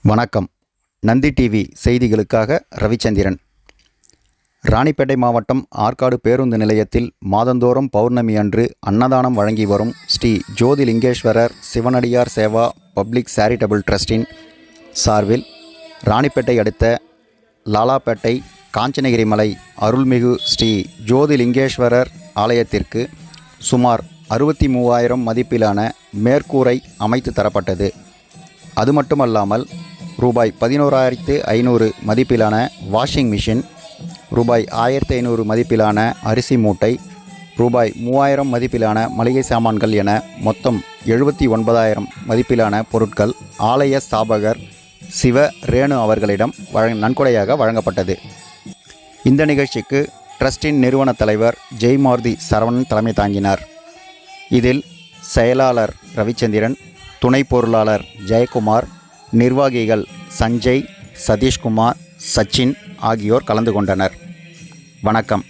வணக்கம். நந்தி டிவி செய்திகளுக்காக ரவிச்சந்திரன். ராணிப்பேட்டை மாவட்டம் ஆற்காடு பேருந்து நிலையத்தில் மாதந்தோறும் பௌர்ணமி அன்று அன்னதானம் வழங்கி வரும் ஸ்ரீ ஜோதிலிங்கேஸ்வரர் சிவனடியார் சேவா பப்ளிக் சேரிட்டபிள் ட்ரஸ்டின் சார்பில் ராணிப்பேட்டை அடுத்த லாலாப்பேட்டை காஞ்சனகிரி மலை அருள்மிகு ஸ்ரீ ஜோதிலிங்கேஸ்வரர் ஆலயத்திற்கு சுமார் 63,000 மதிப்பிலான மேற்கூரை அமைத்து தரப்பட்டது. அது மட்டுமல்லாமல் ரூபாய் 11,500 மதிப்பிலான வாஷிங் மிஷின், ரூபாய் 1,500 மதிப்பிலான அரிசி மூட்டை, ரூபாய் 3,000 மதிப்பிலான மளிகை சாமான்கள் என மொத்தம் 79,000 மதிப்பிலான பொருட்கள் ஆலய ஸ்தாபகர் சிவ ரேணு அவர்களிடம் நன்கொடையாக வழங்கப்பட்டது. இந்த நிகழ்ச்சிக்கு ட்ரஸ்டின் நிறுவன தலைவர் ஜெய்மாருதி சரவணன் தலைமை தாங்கினார். இதில் செயலாளர் ரவிச்சந்திரன், துணை பொருளாளர் ஜெயக்குமார், நிர்வாகிகள் சஞ்சய், சதீஷ்குமார், சச்சின் ஆகியோர் கலந்து கொண்டனர். வணக்கம்.